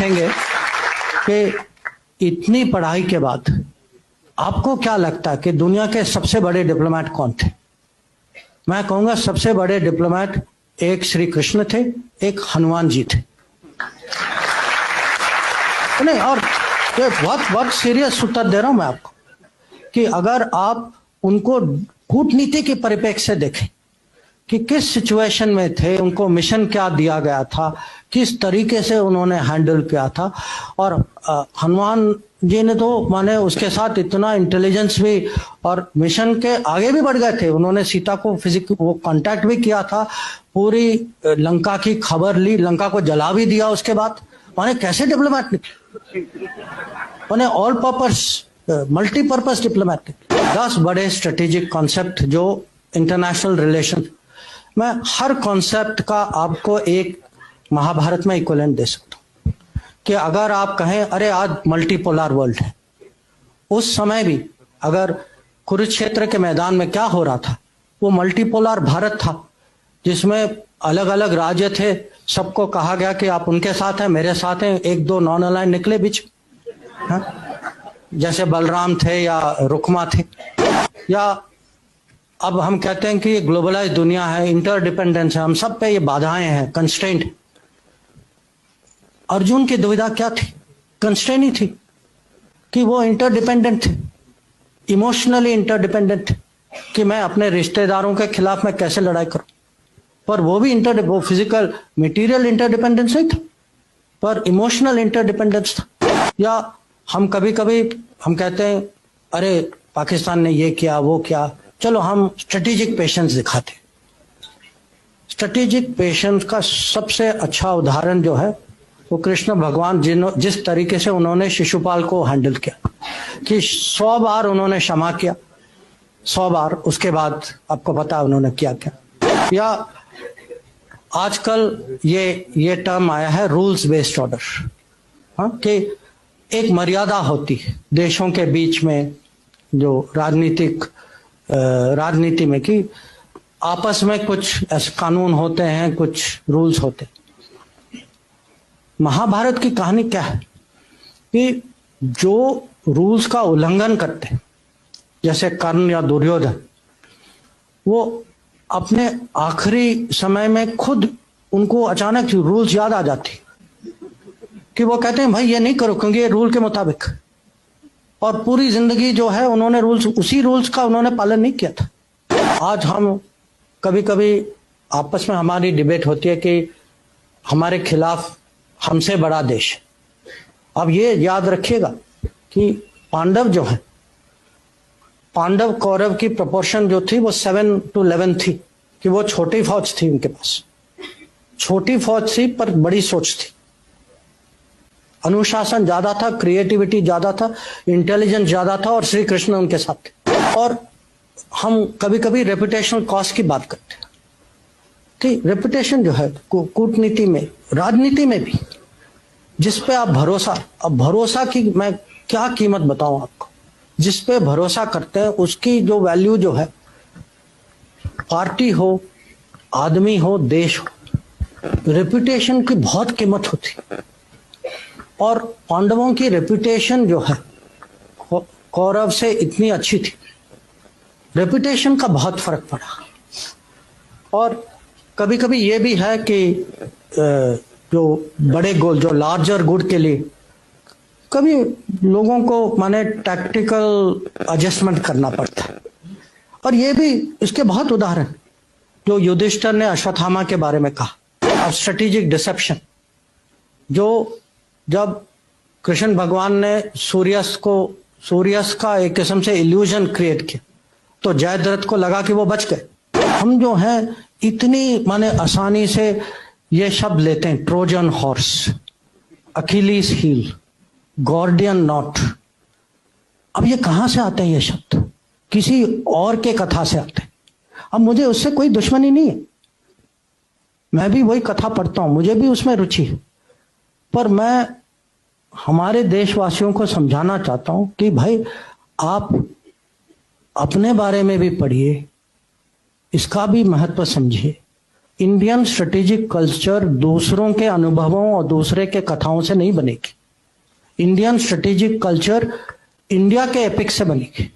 देखेंगे कि इतनी पढ़ाई के बाद आपको क्या लगता है कि दुनिया के सबसे बड़े डिप्लोमेट कौन थे? मैं कहूंगा सबसे बड़े डिप्लोमेट एक श्री कृष्ण थे, एक हनुमान जी थे। नहीं, और बहुत सीरियस उत्तर दे रहा हूं मैं आपको कि अगर आप उनको कूटनीति के परिप्रेक्ष्य से देखें कि किस सिचुएशन में थे, उनको मिशन क्या दिया गया था, किस तरीके से उन्होंने हैंडल किया था। और हनुमान जी ने तो माने उसके साथ इतना इंटेलिजेंस भी और मिशन के आगे भी बढ़ गए थे। उन्होंने सीता को वो कांटेक्ट भी किया था, पूरी लंका की खबर ली, लंका को जला भी दिया उसके बाद। माने कैसे डिप्लोमेट निकले, माने ऑल पर्पस मल्टीपर्पस डिप्लोमेट। 10 बड़े स्ट्रेटेजिक कॉन्सेप्ट जो इंटरनेशनल रिलेशन मैं हर कॉन्सेप्ट का आपको एक महाभारत में इक्विवेलेंट दे सकता हूं कि अगर आप कहें अरे आज मल्टीपोलर वर्ल्ड है, उस समय भी अगर कुरुक्षेत्र के मैदान में क्या हो रहा था, वो मल्टीपोलर भारत था जिसमें अलग अलग राज्य थे। सबको कहा गया कि आप उनके साथ हैं, मेरे साथ हैं। 1-2 नॉन अलाइन निकले बीच, जैसे बलराम थे या रुक्मा थे। या अब हम कहते हैं कि ग्लोबलाइज दुनिया है, इंटरडिपेंडेंस है, हम सब पे ये बाधाएं हैं, कंस्ट्रेंट। अर्जुन की दुविधा क्या थी? कंस्ट्रेंट ही थी कि वो इंटरडिपेंडेंट थे, इमोशनली इंटरडिपेंडेंट थे कि मैं अपने रिश्तेदारों के खिलाफ मैं कैसे लड़ाई करूं। पर वो भी वो फिजिकल मटेरियल इंटरडिपेंडेंस नहीं था, पर इमोशनल इंटरडिपेंडेंस था। या हम कभी कभी हम कहते हैं अरे पाकिस्तान ने ये किया वो किया, चलो हम स्ट्रेटेजिक पेशेंस दिखाते। स्ट्रेटेजिक पेशेंस का सबसे अच्छा उदाहरण जो है वो कृष्ण भगवान जिस तरीके से उन्होंने शिशुपाल को हैंडल किया कि 100 बार उन्होंने क्षमा किया, 100 बार। उसके बाद आपको पता है उन्होंने क्या किया। या आजकल ये टर्म आया है रूल्स बेस्ड ऑर्डर, कि एक मर्यादा होती है देशों के बीच में, जो राजनीति में, कि आपस में कुछ ऐसे कानून होते हैं, कुछ रूल्स होते हैं। महाभारत की कहानी क्या है कि जो रूल्स का उल्लंघन करते हैं, जैसे कर्ण या दुर्योधन, वो अपने आखिरी समय में खुद उनको अचानक रूल्स याद आ जाती कि वो कहते हैं भाई ये नहीं करो क्योंकि ये रूल के मुताबिक। और पूरी जिंदगी जो है उन्होंने उसी रूल्स का उन्होंने पालन नहीं किया था। आज हम कभी कभी आपस में हमारी डिबेट होती है कि हमारे खिलाफ हमसे बड़ा देश। अब ये याद रखिएगा कि पांडव जो है, पांडव कौरव की प्रोपोर्शन जो थी वो 7-11 थी, कि वो छोटी फौज थी, उनके पास छोटी फौज थी पर बड़ी सोच थी। अनुशासन ज्यादा था, क्रिएटिविटी ज्यादा था, इंटेलिजेंस ज्यादा था, और श्री कृष्ण उनके साथ थे। और हम कभी कभी रेपुटेशनल कॉस्ट की बात करते हैं कि रेपुटेशन जो है कूटनीति में, राजनीति में भी, जिस पे आप भरोसा, अब भरोसा की मैं क्या कीमत बताऊं आपको, जिस पे भरोसा करते हैं उसकी जो वैल्यू जो है, पार्टी हो, आदमी हो, देश हो, रेपुटेशन की बहुत कीमत होती है। और पांडवों की रेपुटेशन जो है कौरव से इतनी अच्छी थी, रेपुटेशन का बहुत फर्क पड़ा। और कभी कभी ये भी है कि जो बड़े गोल, जो लार्जर गुड के लिए कभी लोगों को माने टैक्टिकल एडजस्टमेंट करना पड़ता है। और ये भी इसके बहुत उदाहरण, जो युधिष्ठिर ने अश्वत्थामा के बारे में कहा, अब स्ट्रेटेजिक डिसेप्शन, जो जब कृष्ण भगवान ने सूर्यास्त का एक किस्म से इल्यूजन क्रिएट किया तो जयद्रथ को लगा कि वो बच गए। हम जो हैं इतनी माने आसानी से ये शब्द लेते हैं, Trojan horse, Achilles heel, Gordian knot. अब ये कहां से आते हैं ये शब्द? किसी और के कथा से आते हैं। अब मुझे उससे कोई दुश्मनी नहीं है, मैं भी वही कथा पढ़ता हूं, मुझे भी उसमें रुचि है। पर मैं हमारे देशवासियों को समझाना चाहता हूं कि भाई आप अपने बारे में भी पढ़िए, इसका भी महत्व समझिए, इंडियन स्ट्रेटेजिक कल्चर दूसरों के अनुभवों और दूसरे के कथाओं से नहीं बनेगी। इंडियन स्ट्रेटेजिक कल्चर इंडिया के एपिक से बनेगी।